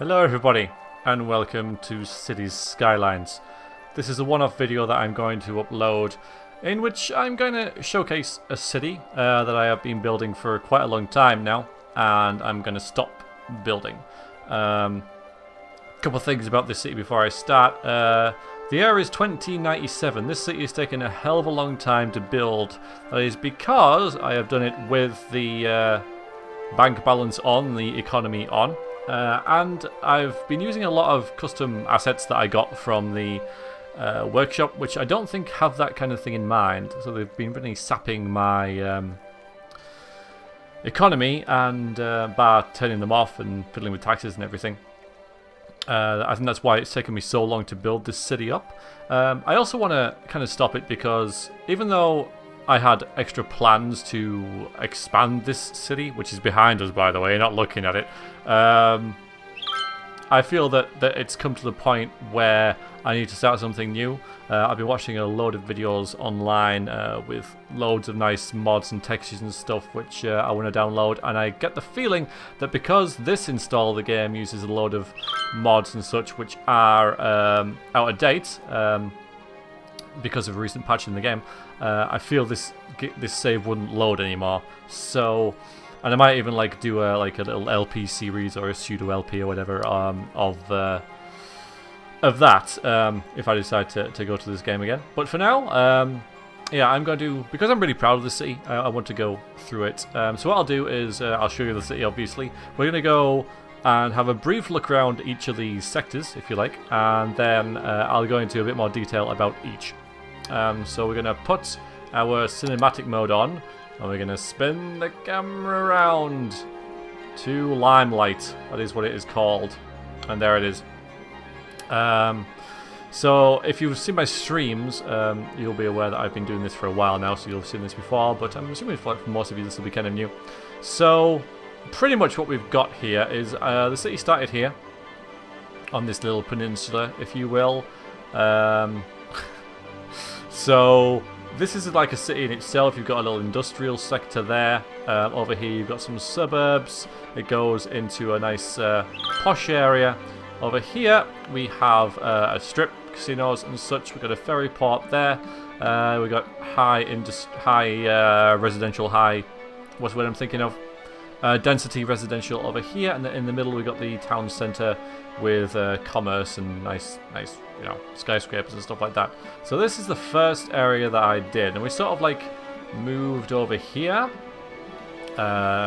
Hello everybody and welcome to Cities Skylines. This is a one-off video that I'm going to upload in which I'm going to showcase a city that I have been building for quite a long time now, and I'm going to stop building. Couple of things about this city before I start. The year is 2097. This city has taken a hell of a long time to build. That is because I have done it with the bank balance on, the economy on. And I've been using a lot of custom assets that I got from the workshop, which I don't think have that kind of thing in mind. So they've been really sapping my economy and by turning them off and fiddling with taxes and everything. I think that's why it's taken me so long to build this city up. I also want to kind of stop it because even though I had extra plans to expand this city, which is behind us, by the way, not looking at it. I feel that it's come to the point where I need to start something new. I've been watching a load of videos online with loads of nice mods and textures and stuff, which I want to download, and I get the feeling that because this install of the game uses a load of mods and such which are out of date, because of a recent patch in the game, I feel this save wouldn't load anymore. So, and I might even like do a little LP series or a pseudo LP or whatever of that if I decide to go to this game again. But for now, yeah, I'm going to, because I'm really proud of the city, I want to go through it. So what I'll do is I'll show you the city. Obviously, we're going to go and have a brief look around each of these sectors, if you like, and then I'll go into a bit more detail about each. So we're going to put our cinematic mode on, and we're going to spin the camera around to Limelight. That is what it is called, and there it is. So if you've seen my streams, you'll be aware that I've been doing this for a while now, so you'll have seen this before, but I'm assuming for most of you this will be kind of new. So pretty much what we've got here is the city started here on this little peninsula, if you will. So this is like a city in itself. You've got a little industrial sector there. Over here you've got some suburbs. It goes into a nice posh area. Over here we have a strip, casinos and such. We've got a ferry port there. We've got high residential, what's the word I'm thinking of? Density residential over here, and in the middle we've got the town centre with commerce and nice, you know, skyscrapers and stuff like that. So this is the first area that I did, and we sort of like moved over here.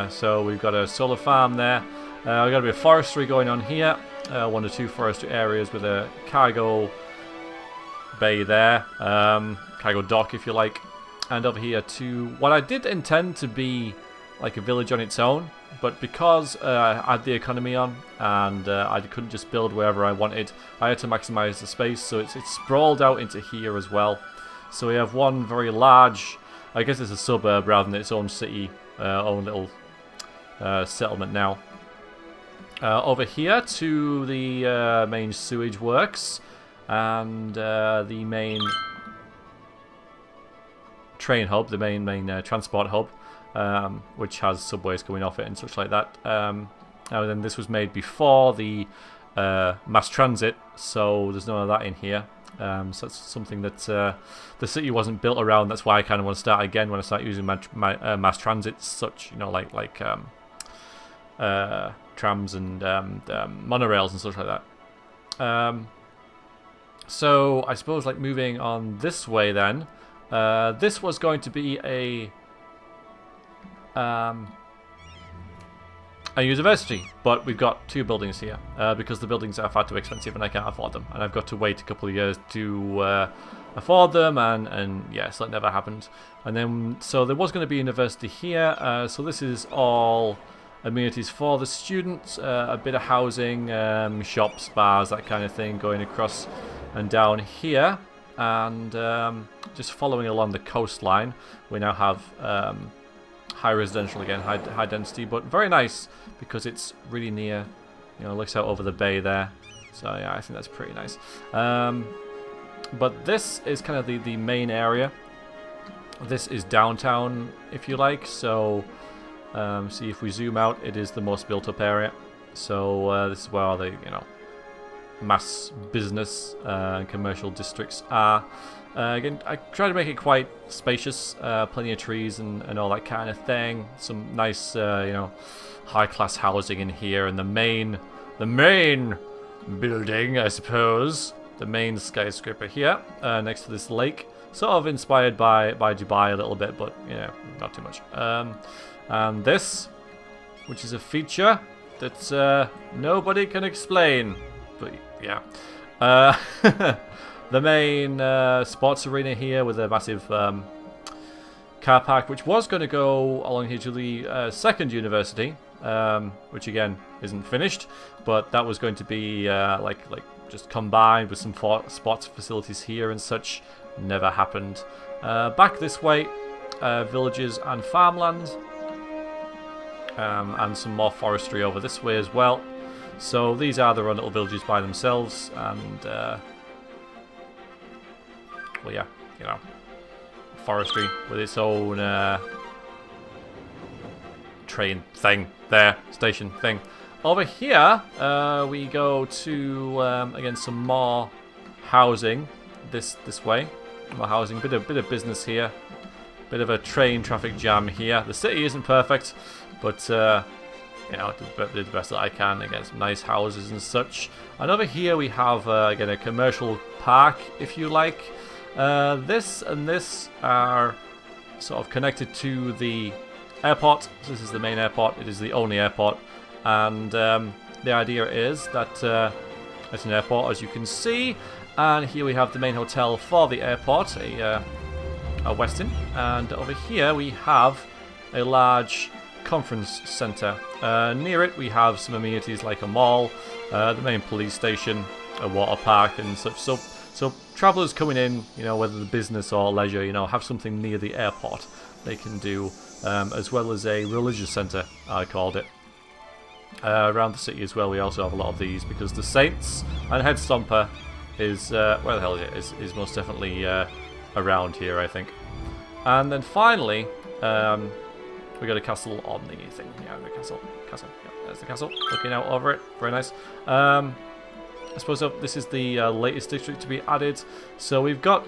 So we've got a solar farm there. We've got a bit of forestry going on here. 1 or 2 forestry areas with a cargo bay there, cargo dock if you like, and over here to what I did intend to be like a village on its own, but because I had the economy on and I couldn't just build wherever I wanted, I had to maximize the space, so it's sprawled out into here as well. So we have one very large, I guess it's a suburb rather than its own city, own little settlement now. Over here to the main sewage works and the main train hub, the main transport hub. Which has subways going off it and such like that. Now then, this was made before the mass transit, so there's none of that in here. So that's something that the city wasn't built around. That's why I kind of want to start again when I start using mass transit, such, you know, like trams and monorails and such like that. So I suppose like moving on this way then, this was going to be a university, but we've got 2 buildings here because the buildings are far too expensive and I can't afford them, and I've got to wait a couple of years to afford them, and yes, that never happened. And then so there was going to be a university here, so this is all amenities for the students, a bit of housing, shops, bars, that kind of thing going across and down here, and just following along the coastline we now have high residential again, high density, but very nice because it's really near, you know, looks out over the bay there. So yeah, I think that's pretty nice. But this is kind of the main area. This is downtown, if you like. So see, if we zoom out, it is the most built up area. So this is where all the, you know, mass business and commercial districts are. Again, I try to make it quite spacious, plenty of trees and all that kind of thing. Some nice, you know, high-class housing in here, and the main building, I suppose, the main skyscraper here, next to this lake, sort of inspired by Dubai a little bit, but yeah, not too much. And this, which is a feature that nobody can explain, but yeah. The main sports arena here with a massive car park, which was going to go along here to the second university, which again isn't finished, but that was going to be like just combined with some sports facilities here and such. Never happened. Back this way, villages and farmland, and some more forestry over this way as well. So these are their own little villages by themselves, and well, yeah, you know, forestry with its own train thing there, station thing. Over here, we go to again some more housing. This way, more housing. Bit of business here. Bit of a train traffic jam here. The city isn't perfect, but you know, I did the best that I can. Again, some nice houses and such. And over here we have again a commercial park, if you like. This and this are sort of connected to the airport. So this is the main airport. It is the only airport, and the idea is that it's an airport, as you can see. And here we have the main hotel for the airport, a Westin. And over here we have a large conference centre. Near it we have some amenities like a mall, the main police station, a water park and such. So travellers coming in, you know, whether the business or leisure, you know, have something near the airport they can do, as well as a religious centre, I called it. Around the city as well we also have a lot of these, because the Saints and Head Stomper is, where the hell is it? Is most definitely around here, I think. And then finally, we got a castle on the thing. Yeah, the castle. Yeah, there's the castle. Looking out over it. Very nice. I suppose this is the latest district to be added. So we've got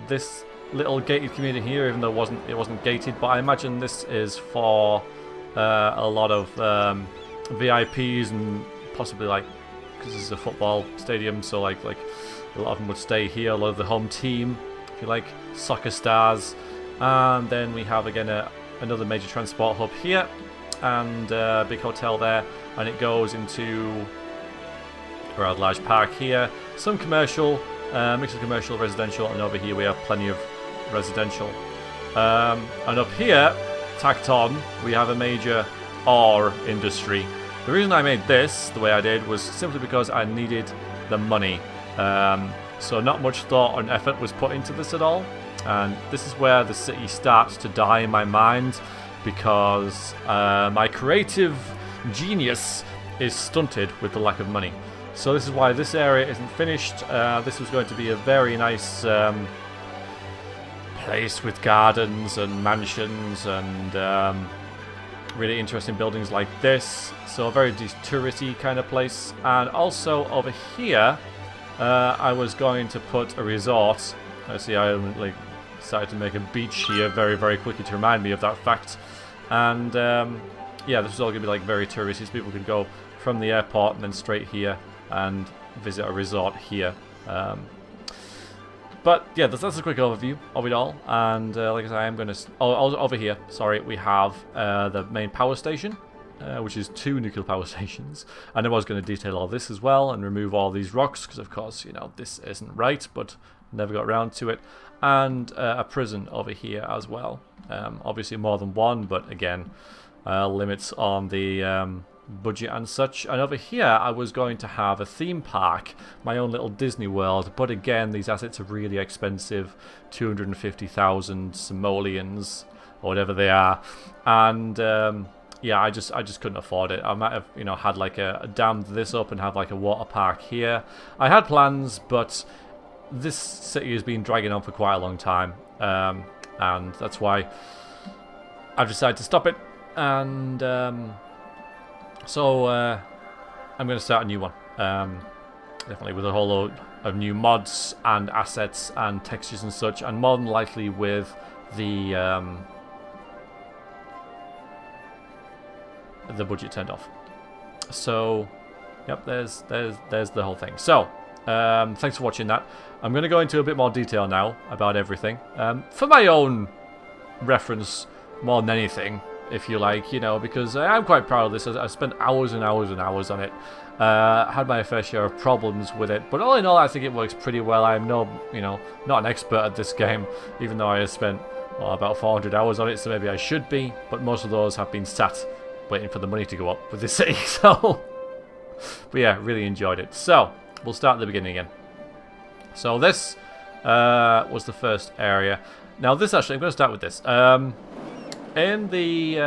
this little gated community here, even though it wasn't gated. But I imagine this is for a lot of VIPs and possibly like, because this is a football stadium, so like a lot of them would stay here. A lot of the home team, if you like, soccer stars. And then we have again another major transport hub here, and a big hotel there, and it goes into a rather large park here. Some commercial, mix of commercial, residential, and over here we have plenty of residential. And up here, tacked on, we have a major ore industry. The reason I made this the way I did was simply because I needed the money. So not much thought and effort was put into this at all. And this is where the city starts to die in my mind, because my creative genius is stunted with the lack of money. So this is why this area isn't finished. This was going to be a very nice place with gardens and mansions and really interesting buildings like this. So a very touristy kind of place. And also over here, I was going to put a resort. I see I like decided to make a beach here very, very quickly to remind me of that fact. And yeah, this was all going to be like very touristy, so people could go from the airport and then straight here and visit a resort here. But yeah, that's a quick overview of it all. And like I said, I am going to... over here, sorry, we have the main power station, which is 2 nuclear power stations. And I was going to detail all this as well and remove all these rocks, because of course, you know, this isn't right, but never got around to it. And a prison over here as well. Obviously more than one, but again, limits on the budget and such. And over here I was going to have a theme park, my own little Disney World, but again these assets are really expensive, 250,000 simoleons or whatever they are, and yeah, I just couldn't afford it. I might have, you know, had like a dammed this up and have like a water park here. I had plans, but this city has been dragging on for quite a long time, and that's why I've decided to stop it and So I'm going to start a new one. Definitely with a whole load of new mods and assets and textures and such, and more than likely with the budget turned off. So, yep, there's the whole thing. So, thanks for watching that. I'm going to go into a bit more detail now about everything. For my own reference, more than anything, if you like, you know, because I'm quite proud of this. I spent hours and hours and hours on it. Had my fair share of problems with it, but all in all, I think it works pretty well. I'm not an expert at this game, even though I have spent about 400 hours on it, so maybe I should be, but most of those have been sat waiting for the money to go up with this city, so... But yeah, really enjoyed it. So, we'll start at the beginning again. So this was the first area. Now this actually, I'm going to start with this. In the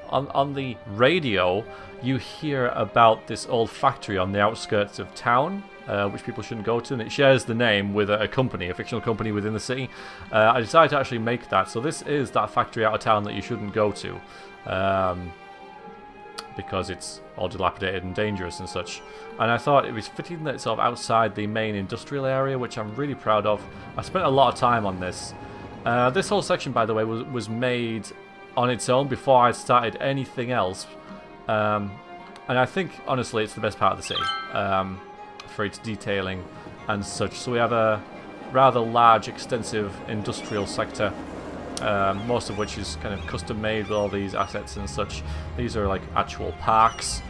on the radio, you hear about this old factory on the outskirts of town, which people shouldn't go to, and it shares the name with a company, a fictional company within the city. I decided to actually make that. So this is that factory out of town that you shouldn't go to, because it's all dilapidated and dangerous and such. And I thought it was fitting that it's sort of outside the main industrial area, which I'm really proud of. I spent a lot of time on this. This whole section, by the way, was made on its own before I started anything else. And I think, honestly, it's the best part of the city for its detailing and such. So we have a rather large, extensive industrial sector, most of which is kind of custom made with all these assets and such. These are like actual parks,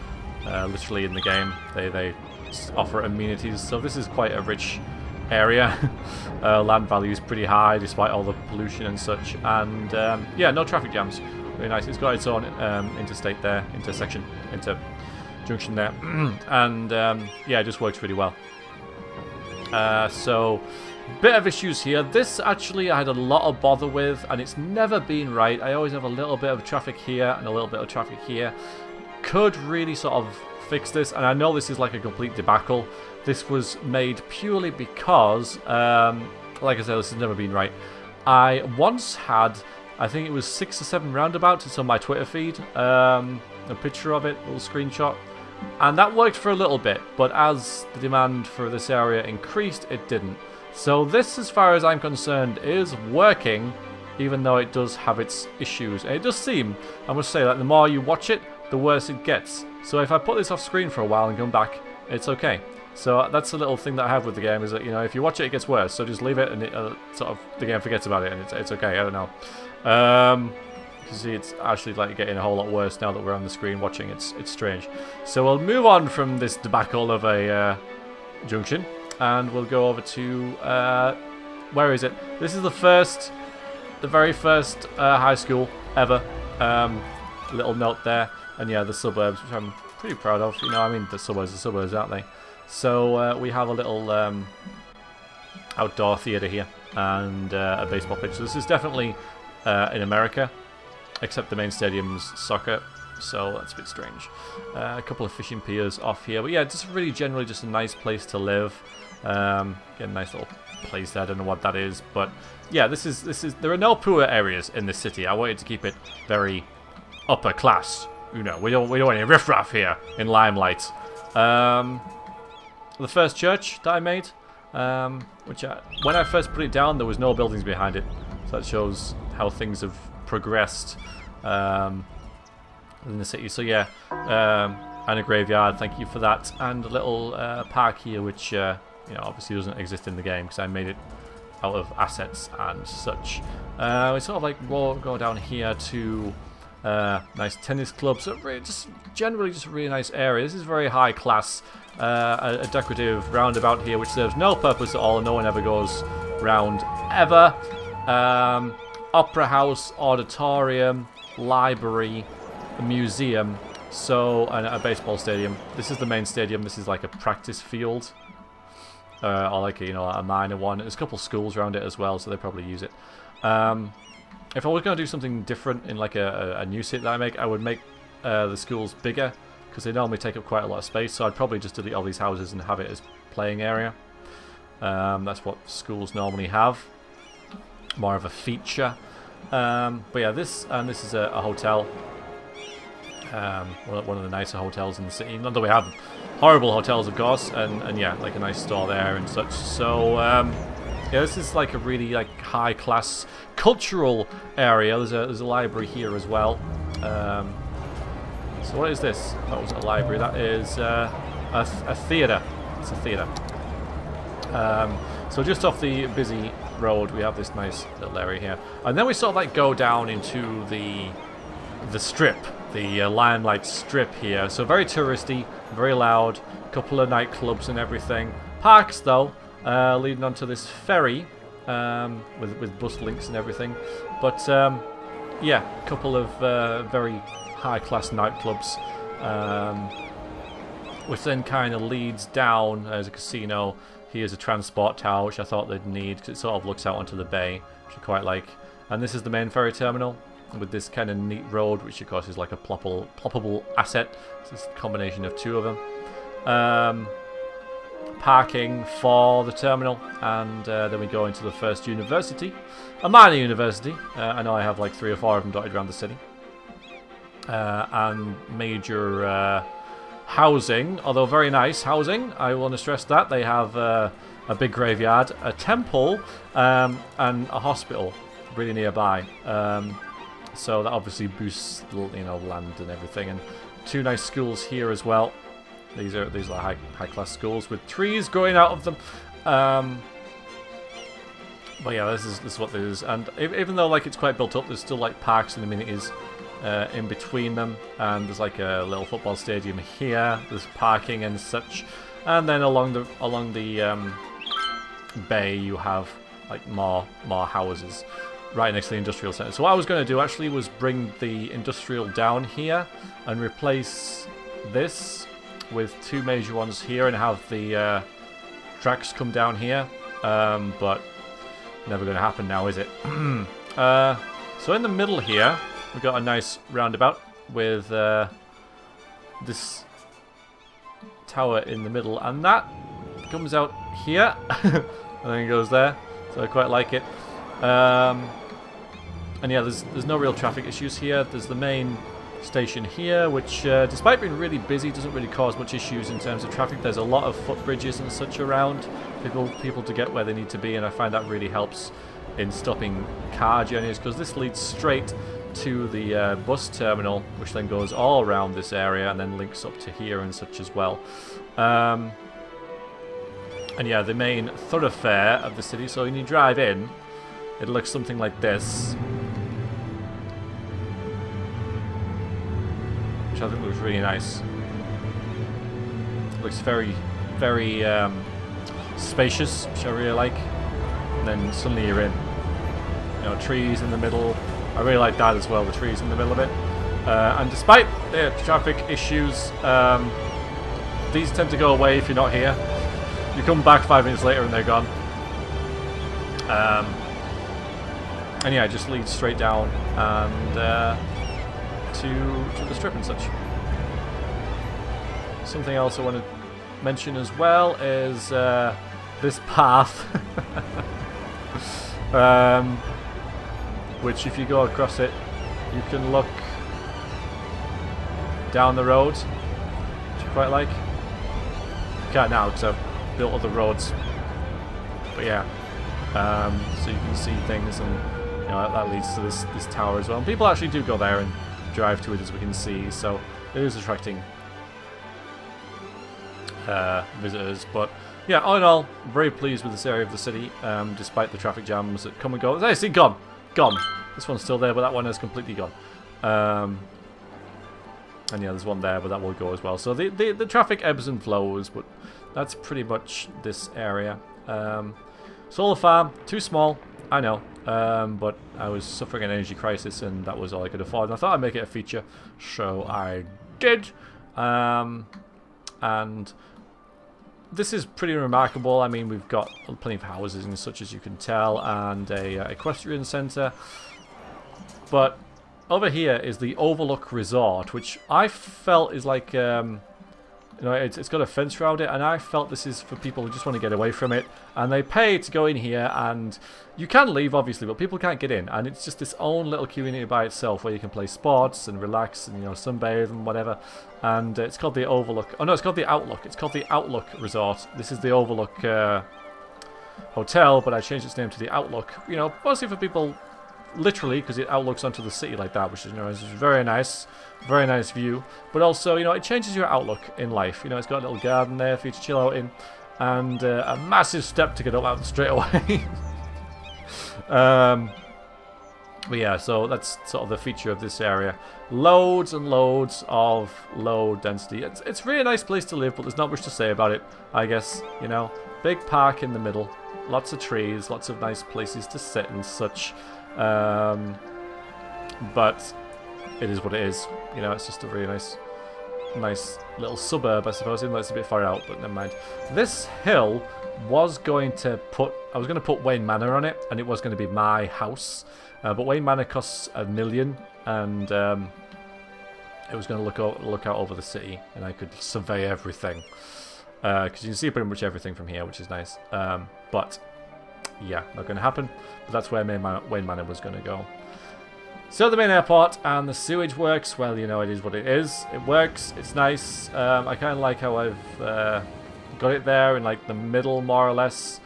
literally in the game. They offer amenities, so this is quite a rich area. Land value is pretty high despite all the pollution and such, and yeah, no traffic jams. Very nice. It's got its own interstate there, junction there, and yeah, it just works really well. So, bit of issues here. This actually I had a lot of bother with, and it's never been right. I always have a little bit of traffic here and a little bit of traffic here. Could really sort of fix this, and I know this is like a complete debacle. This was made purely because, like I said, this has never been right. I once had, I think it was 6 or 7 roundabouts. It's on my Twitter feed. A picture of it, a little screenshot. And that worked for a little bit, but as the demand for this area increased, it didn't. So this, as far as I'm concerned, is working, even though it does have its issues. And it does seem, I must say, that the more you watch it, the worse it gets. So if I put this off screen for a while and come back, it's okay. So that's a little thing that I have with the game, is that, you know, if you watch it, it gets worse. So just leave it, and it, sort of the game forgets about it, and it's okay. I don't know. You see, it's actually like getting a whole lot worse now that we're on the screen watching. It's strange. So we'll move on from this debacle of a junction, and we'll go over to where is it? This is the very first high school ever. Little note there, and yeah, the suburbs, which I'm pretty proud of. You know, I mean, the suburbs are suburbs, aren't they? So we have a little outdoor theatre here and a baseball pitch. So this is definitely in America, except the main stadium's soccer, so that's a bit strange. A couple of fishing piers off here, but yeah, just really generally just a nice place to live. Again, a nice little place there. I don't know what that is, but yeah, this is. There are no poor areas in this city. I wanted to keep it very upper class. You know, we don't want any riffraff here in Limelight. The first church that I made, which when I first put it down, there was no buildings behind it, so that shows how things have progressed in the city. So yeah, and a graveyard, thank you for that, and a little park here, which you know, obviously doesn't exist in the game because I made it out of assets and such. We sort of like go down here to nice tennis club. So really, just generally just a really nice area. This is very high class. A decorative roundabout here which serves no purpose at all, and no one ever goes round ever. Opera house, auditorium, library, a museum, so and a baseball stadium. This is the main stadium. This is like a practice field, or like a minor one. There's a couple schools around it as well, so they probably use it. If I was going to do something different in like a new city that I make, I would make the schools bigger, because they normally take up quite a lot of space. So I'd probably just delete all these houses and have it as playing area. That's what schools normally have. More of a feature. But yeah, this is a hotel. One of the nicer hotels in the city. Not that we have horrible hotels, of course, and yeah, like a nice store there and such. So yeah, this is like a really like high class cultural area. There's a library here as well. So what is this? That was a library. That is a theatre. It's a theatre. So just off the busy road, we have this nice little area here, and then we sort of like go down into the strip, the Limelight strip here. So very touristy, very loud. Couple of nightclubs and everything. Parks though, leading onto this ferry with bus links and everything. But yeah, a couple of very high-class nightclubs, which then kind of leads down as a casino. Here's a transport tower, which I thought they'd need, because it sort of looks out onto the bay, which I quite like. And this is the main ferry terminal, with this kind of neat road, which of course is like a ploppable asset. So it's a combination of two of them. Parking for the terminal, and then we go into the first university, a minor university. I know I have like 3 or 4 of them dotted around the city. And major housing, although very nice housing, I want to stress that. They have a big graveyard, a temple, and a hospital really nearby. So that obviously boosts, you know, land and everything. And 2 nice schools here as well. These are high class schools with trees growing out of them. But yeah, this is what this is. And even though like it's quite built up, there's still like parks and amenities in between them, and there's like a little football stadium here. There's parking and such, and then along the bay you have like more houses right next to the industrial center. So what I was going to do actually was bring the industrial down here and replace this with 2 major ones here and have the tracks come down here, but never going to happen now, is it? So in the middle here we've got a nice roundabout with this tower in the middle, and that comes out here and then it goes there, so I quite like it. And yeah, there's no real traffic issues here. There's the main station here, which despite being really busy doesn't really cause much issues in terms of traffic. There's a lot of footbridges and such around, people to get where they need to be, and I find that really helps in stopping car journeys, because this leads straight to the bus terminal, which then goes all around this area and then links up to here and such as well. And yeah, the main thoroughfare of the city, so when you drive in, it looks something like this, which I think looks really nice. It looks very, very spacious, which I really like. And then suddenly you're in. You know, trees in the middle. I really like that as well, the trees in the middle of it. And despite the traffic issues, these tend to go away if you're not here. You come back 5 minutes later and they're gone. And yeah, it just leads straight down and to the strip and such. Something else I want to mention as well is this path, which if you go across it, you can look down the road, which I quite like. You can't now because I've built other roads, but yeah, so you can see things, and you know, that leads to this tower as well. And people actually do go there and drive to it, as we can see, so it is attracting visitors. But yeah, all in all, very pleased with this area of the city, despite the traffic jams that come and go. I see, gone. This one's still there, but that one is completely gone. And yeah, there's one there, but that will go as well. So the traffic ebbs and flows, but that's pretty much this area. Solar farm, too small, I know, but I was suffering an energy crisis, and that was all I could afford. And I thought I'd make it a feature, so I did. And this is pretty remarkable. I mean, we've got plenty of houses and such, as you can tell, and a equestrian centre. But over here is the Overlook Resort, which I felt is like You know, it's got a fence around it, and I felt this is for people who just want to get away from it, and they pay to go in here, and you can leave, obviously, but people can't get in, and it's just this own little community by itself where you can play sports and relax and, you know, sunbathe and whatever, and it's called the Overlook. Oh, no, it's called the Outlook. It's called the Outlook Resort. This is the Overlook Hotel, but I changed its name to the Outlook, you know, mostly for people, literally, because it outlooks onto the city like that, which is, you know, is very nice view, but also, you know, it changes your outlook in life. You know, it's got a little garden there for you to chill out in, and a massive step to get up out straight away. But yeah, so that's sort of the feature of this area. Loads and loads of low density. It's a really nice place to live, but there's not much to say about it, I guess. You know, big park in the middle, lots of trees, lots of nice places to sit and such. But it is what it is. You know, it's just a really nice little suburb, I suppose, even though it's a bit far out, but never mind. This hill was going to put... I was going to put Wayne Manor on it, and it was going to be my house. But Wayne Manor costs $1 million, and it was going to look out over the city, and I could survey everything. Because you can see pretty much everything from here, which is nice. But, yeah, not going to happen. But that's where Wayne Manor was going to go. So the main airport and the sewage works. Well, you know, it is what it is. It works. It's nice. I kind of like how I've got it there in like the middle, more or less.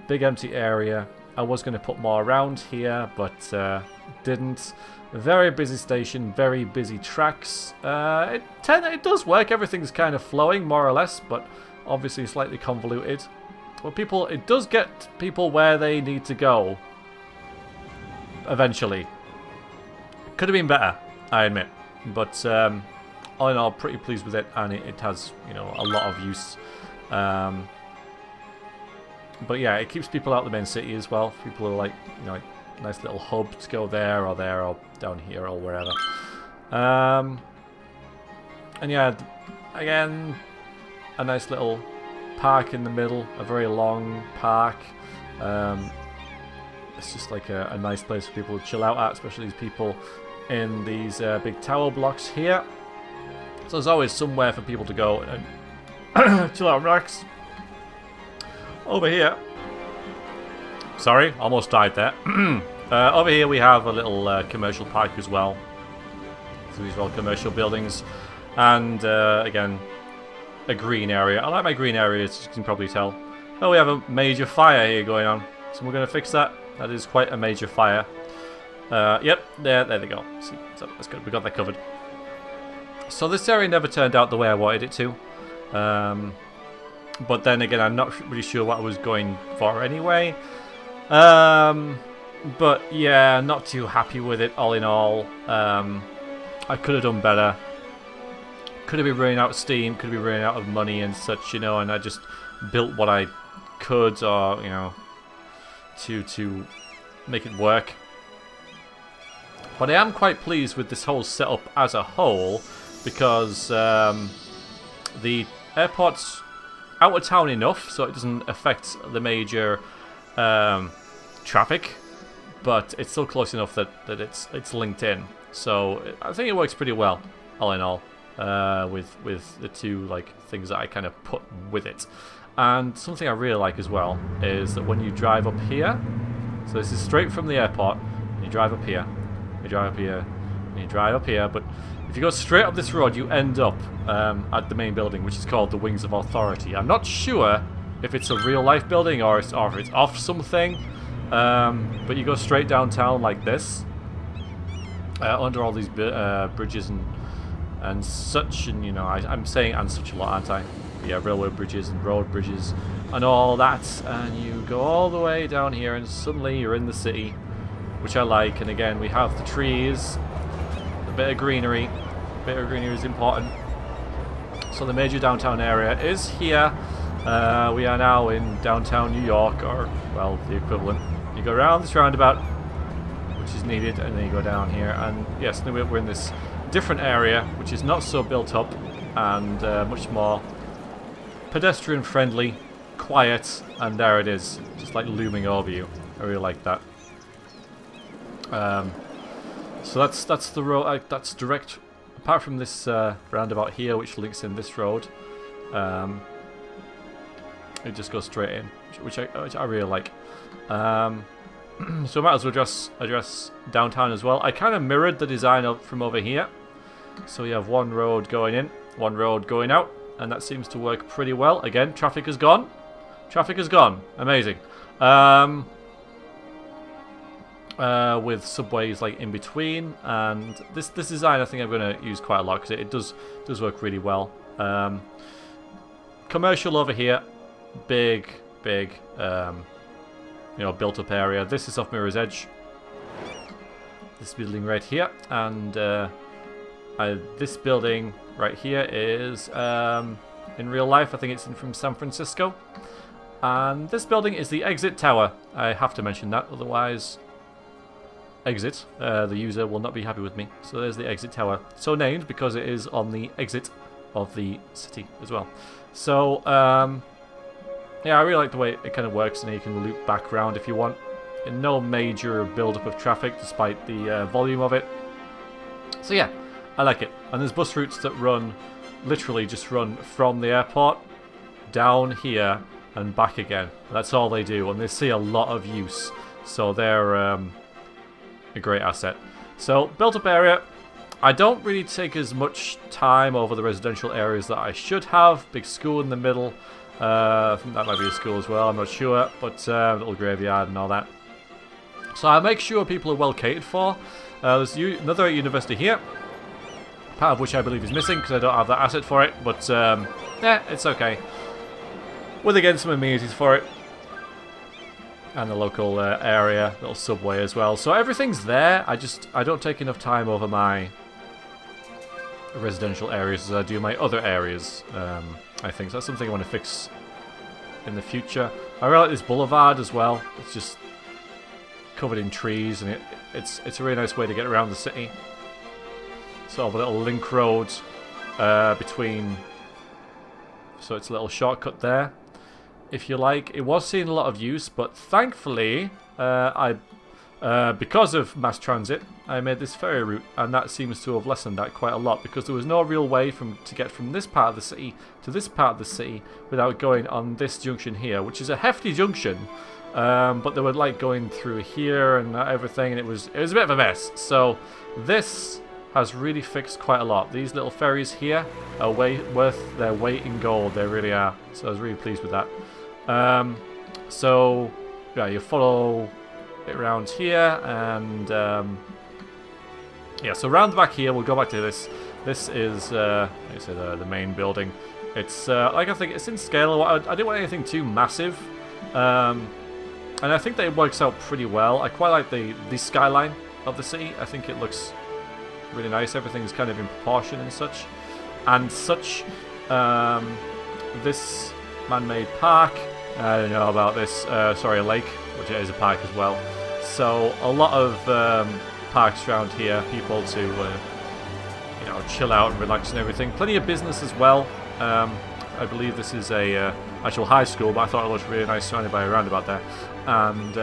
Big empty area. I was going to put more around here, but didn't. Very busy station. Very busy tracks. It does work. Everything's kind of flowing, more or less, but obviously slightly convoluted. But it does get people where they need to go. Eventually. Could have been better, I admit, but all in all, pretty pleased with it, and it has, you know, a lot of use. But yeah, it keeps people out of the main city as well. People are like, you know, like nice little hub to go there or down here or wherever. And yeah, again, a nice little park in the middle, a very long park. It's just like a nice place for people to chill out at, especially these people in these big tower blocks here. So there's always somewhere for people to go and chill out and relax. Over here, sorry, almost died there. Over here we have a little commercial park as well. So these are all commercial buildings, and again, a green area. I like my green areas, as you can probably tell. Oh, we have a major fire here going on, so we're going to fix that. That is quite a major fire. Yep, there they go. See, so that's good. We got that covered. So this area never turned out the way I wanted it to. But then again, I'm not really sure what I was going for anyway. But yeah, not too happy with it all in all. I could have done better. Could have been running out of steam. Could have been running out of money and such, you know. And I just built what I could, or you know, to make it work. But I am quite pleased with this whole setup as a whole, because the airport's out of town enough so it doesn't affect the major traffic, but it's still close enough that it's linked in. So I think it works pretty well, all in all, with the two like things that I kind of put with it. And something I really like as well is that when you drive up here, so this is straight from the airport, and you drive up here, you drive up here, and you drive up here, but if you go straight up this road, you end up at the main building, which is called the Wings of Authority. I'm not sure if it's a real-life building or if it's off something, but you go straight downtown like this, under all these bridges and such, and you know, I'm saying and such a lot, aren't I? Yeah, railway bridges and road bridges and all that, and you go all the way down here, and suddenly you're in the city, which I like. And again, we have the trees, a bit of greenery. A bit of greenery is important. So the major downtown area is here. We are now in downtown New York, or well, the equivalent. You go around this roundabout, which is needed, and then you go down here, and yes, we're in this different area, which is not so built up and much more pedestrian friendly, quiet, and there it is, just like looming over you. I really like that. So that's the road. That's direct apart from this roundabout here, which links in this road, it just goes straight in, which I really like. So I might as well address downtown as well. I kind of mirrored the design up from over here. So you have one road going in, one road going out, and that seems to work pretty well. Again, traffic is gone. Traffic is gone. Amazing. With subways like in between, and this design I think I'm going to use quite a lot because it does work really well. Commercial over here, big you know, built up area. This is off Mirror's Edge. This building right here, and this building right here is in real life I think it's from San Francisco, and this building is the exit tower. I have to mention that, otherwise exit the user will not be happy with me. So there's the exit tower, so named because it is on the exit of the city as well. So yeah, I really like the way it kind of works, and you can loop back around if you want. And no major build-up of traffic despite the volume of it. So yeah, I like it. And there's bus routes that run, literally just run from the airport down here and back again. That's all they do, and they see a lot of use. So they're a great asset. So built-up area. I don't really take as much time over the residential areas that I should have. Big school in the middle. I think that might be a school as well, I'm not sure, but little graveyard and all that. So I make sure people are well catered for. There's another university here, part of which I believe is missing because I don't have that asset for it, but yeah, it's okay. With again some amenities for it, and the local area, little subway as well. So everything's there. I don't take enough time over my residential areas as I do my other areas. I think so. That's something I want to fix in the future. I really like this boulevard as well. It's just covered in trees, and it's a really nice way to get around the city. Sort of a little link road between, so it's a little shortcut there, if you like. It was seeing a lot of use, but thankfully because of mass transit, I made this ferry route, and that seems to have lessened that quite a lot, because there was no real way to get from this part of the city to this part of the city without going on this junction here, which is a hefty junction, but they were like going through here and everything, and it was a bit of a mess. So this has really fixed quite a lot. These little ferries here are worth their weight in gold. They really are. So I was really pleased with that. So yeah, you follow around here, and yeah, so round the back here, we'll go back to this. This is like I said, the main building. It's like, I think it's in scale. I didn't want anything too massive, and I think that it works out pretty well. I quite like the skyline of the city. I think it looks really nice. Everything's kind of in proportion and such. This man-made park, I don't know about this, sorry, a lake, which is a park as well. So a lot of parks around here, people to you know, chill out and relax and everything. Plenty of business as well. I believe this is a actual high school, but I thought it looked really nice surrounded by a roundabout there, and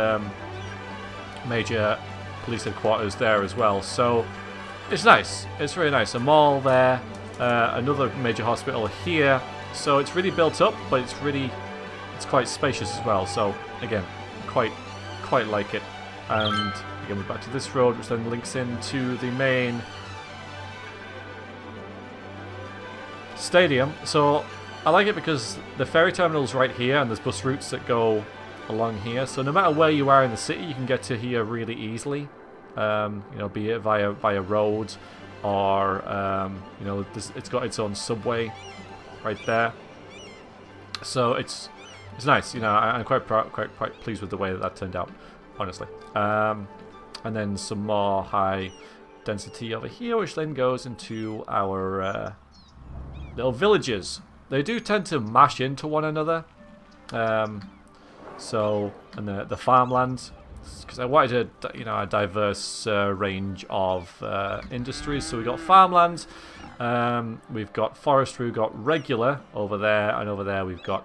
major police headquarters there as well. So it's nice. It's really nice. A mall there, another major hospital here. So it's really built up, but it's quite spacious as well. So again, quite like it. And again, we're back to this road, which then links into the main stadium. So I like it because the ferry terminal's right here, and there's bus routes that go along here. So no matter where you are in the city, you can get to here really easily. You know, be it via road, or you know, it's got its own subway right there. So it's nice. You know, I'm quite pleased with the way that turned out, honestly. And then some more high density over here, which then goes into our little villages. They do tend to mash into one another. So, and the farmland, because I wanted a, you know, a diverse range of industries. So we got farmland, we've got forestry, we've got regular over there, and over there we've got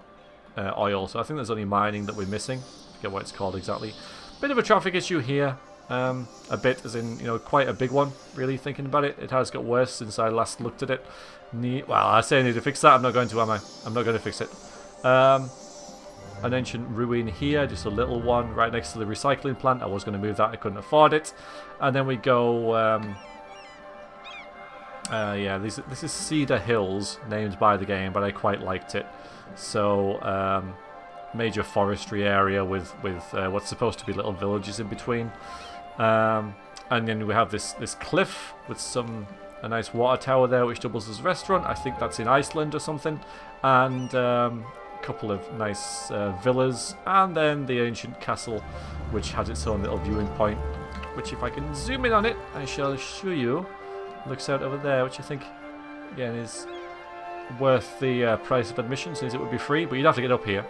oil. So I think there's only mining that we're missing. I forget what it's called exactly. Bit of a traffic issue here. a bit, as in, you know, quite a big one, really, thinking about it. It has got worse since I last looked at it. Well, I say I need to fix that. I'm not going to, am I? I'm not going to fix it. An ancient ruin here, just a little one right next to the recycling plant. I was going to move that, I couldn't afford it. And then we go, yeah, this is Cedar Hills, named by the game, but I quite liked it. So, major forestry area with what's supposed to be little villages in between. And then we have this cliff with a nice water tower there, which doubles as a restaurant. I think that's in Iceland or something. And a couple of nice villas, and then the ancient castle, which has its own little viewing point, which if I can zoom in on it, I shall show you. Looks out over there, which I think, again, is worth the price of admission, since it would be free, but you'd have to get up here.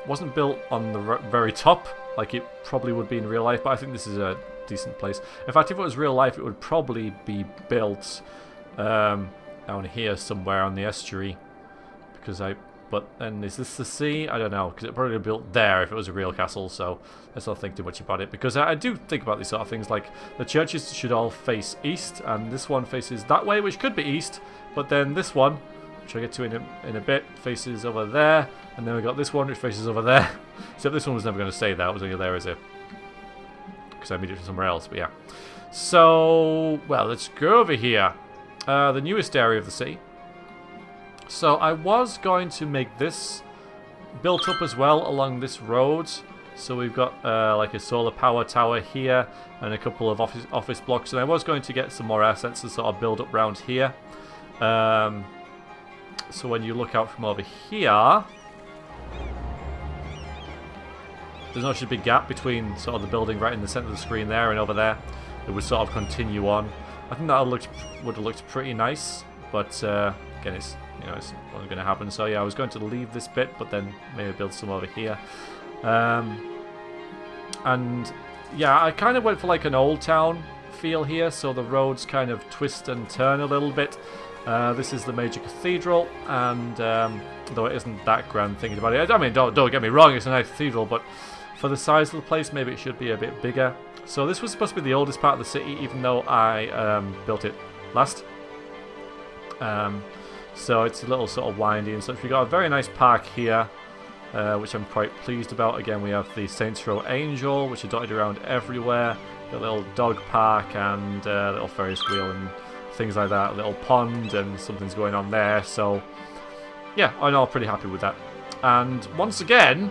Wasn't built on the very top, like it probably would be in real life, but I think this is a decent place. In fact, if it was real life, it would probably be built down here somewhere on the estuary, because but then is this the sea? I don't know, because it probably be built there if it was a real castle, so let's not think too much about it, because I do think about these sort of things, like the churches should all face east, and this one faces that way, which could be east, but then this one, which I'll get to in a bit, faces over there, and then we got this one which faces over there, except this one was never going to stay there, it was only there as a, because I moved it to somewhere else, but yeah. So, well, let's go over here. The newest area of the city. So I was going to make this built up as well along this road. So we've got like a solar power tower here and a couple of office blocks. And I was going to get some more assets to sort of build up around here. So when you look out from over here, there's no such a big gap between sort of the building right in the centre of the screen there and over there. It would sort of continue on. I think that would have looked pretty nice, but again, it's not going to happen. So yeah, I was going to leave this bit, but then maybe build some over here. And yeah, I kind of went for like an old town feel here, so the roads kind of twist and turn a little bit. This is the major cathedral, and though it isn't that grand thinking about it, I mean, don't get me wrong, it's a nice cathedral, but for the size of the place, maybe it should be a bit bigger. So this was supposed to be the oldest part of the city, even though I built it last. So it's a little sort of windy and such. We've got a very nice park here, which I'm quite pleased about. Again, we have the Saints Row Angel, which are dotted around everywhere. The little dog park and a little Ferris wheel and things like that. A little pond, and something's going on there. So yeah, I'm all pretty happy with that. And once again,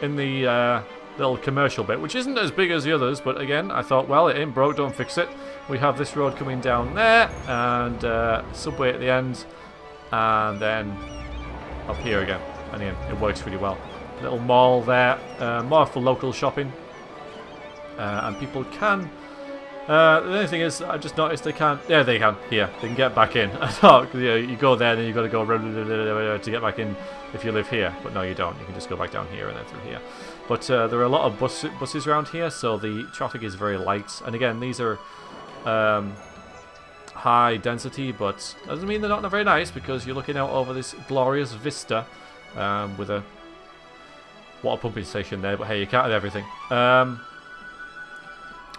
in the little commercial bit, which isn't as big as the others, but again, I thought, well, it ain't broke, don't fix it. We have this road coming down there, and subway at the end, and then up here again. And again, it works really well. Little mall there, more for local shopping, and people can. The only thing is, I just noticed they can't. Yeah, they can. Here, they can get back in. I thought, you go there, then you got to go to get back in if you live here, but no, you don't. You can just go back down here and then through here. But there are a lot of buses around here, so the traffic is very light. And again, these are high density, but doesn't mean they're not very nice, because you're looking out over this glorious vista with a water pumping station there. But hey, you can't have everything.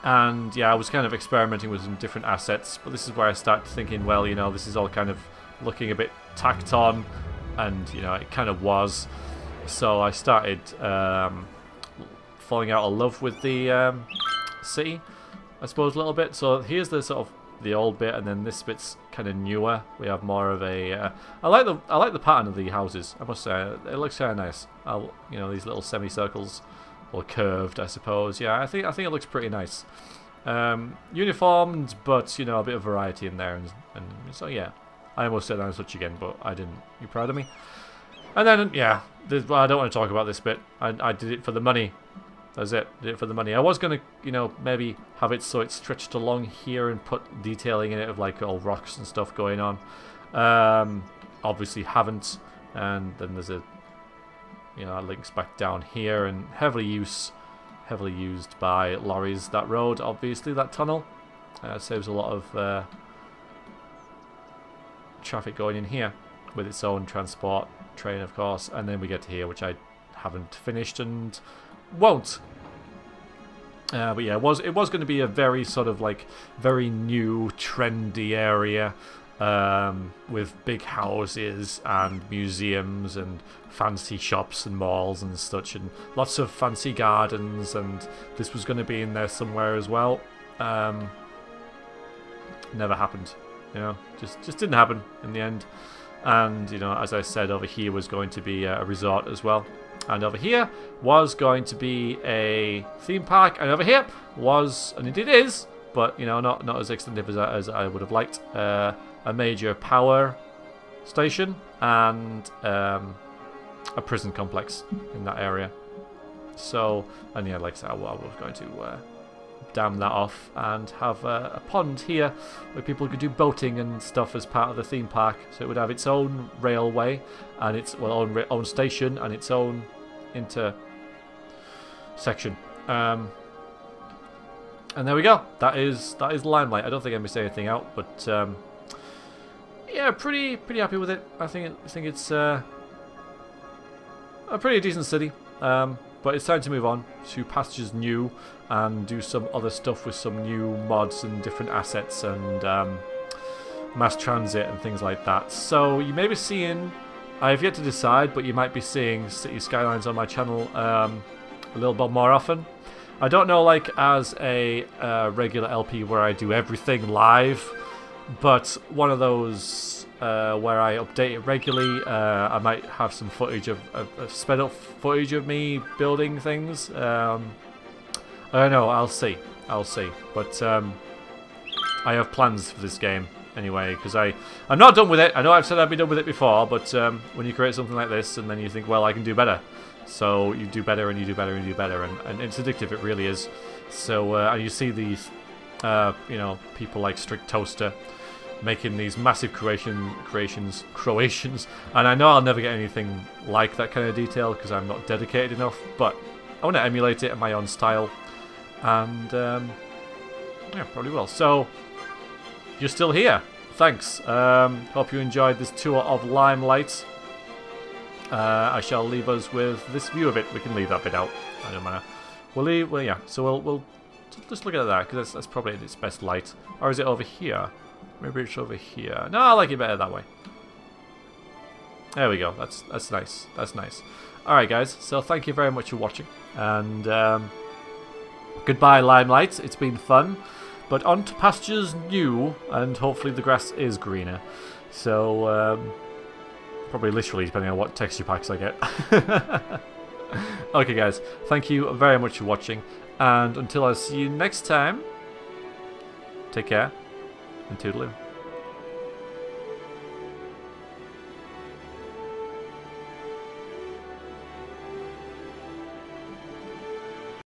And yeah, I was kind of experimenting with some different assets, but this is where I started thinking, well, you know, this is all kind of looking a bit tacked on, and you know, it kind of was. So I started falling out of love with the city, I suppose, a little bit. So here's the sort of the old bit, and then this bit's kind of newer. We have more of a. I like the pattern of the houses, I must say. It looks kind of nice. You know, these little semicircles, or curved, I suppose. Yeah, I think it looks pretty nice. Uniformed, but you know, a bit of variety in there, and so yeah. I almost said as such again, but I didn't. You proud of me? And then yeah, I don't want to talk about this bit. I did it for the money. That's it. Did it for the money. I was gonna, you know, maybe have it so it's stretched along here and put detailing in it of like all rocks and stuff going on. Obviously haven't. And then there's a, you know, it links back down here, and heavily used by lorries. That road, obviously, that tunnel saves a lot of traffic going in here with its own transport train, of course. And then we get to here, which I haven't finished and won't But yeah, it was going to be a very sort of like very new, trendy area with big houses and museums and fancy shops and malls and such, and lots of fancy gardens. And this was going to be in there somewhere as well. Never happened, you know, just didn't happen in the end. And you know, as I said, over here was going to be a resort as well. And over here was going to be a theme park, and over here was, and it is, but you know, not as extensive as I would have liked, a major power station and a prison complex in that area. So, and yeah, like I said, I was going to dam that off and have a pond here where people could do boating and stuff as part of the theme park. So it would have its own railway and its own station and its own intersection. And there we go. That is Limelight. I don't think I missed anything out, but yeah, pretty happy with it. I think it's a pretty decent city. But it's time to move on to Pastures New and do some other stuff with some new mods and different assets and mass transit and things like that. So you may be seeing, I have yet to decide, but you might be seeing City Skylines on my channel a little bit more often. I don't know, like as a regular LP where I do everything live, but one of those where I update it regularly. I might have some footage of sped up footage of me building things. I don't know. I'll see. But I have plans for this game anyway, because I'm not done with it. I know I've said I'd be done with it before, but when you create something like this and then you think, well, I can do better, so you do better and you do better and you do better, and it's addictive. It really is. So and you see these, you know, people like Strict Toaster making these massive creations, and I know I'll never get anything like that kind of detail because I'm not dedicated enough, but I want to emulate it in my own style, and yeah, probably will. So you're still here, thanks. Hope you enjoyed this tour of Limelight. I shall leave us with this view of it. We can leave that bit out, I don't matter. Well, yeah, so we'll just look at that, because that's probably its best light. Or is it over here? Maybe it's over here. No, I like it better that way. There we go. That's nice. That's nice. Alright, guys. So thank you very much for watching. And goodbye, Limelight. It's been fun. But on to Pastures New. And hopefully the grass is greener. So, probably literally, depending on what texture packs I get. Okay, guys. Thank you very much for watching. And until I see you next time, take care. And toodaloo.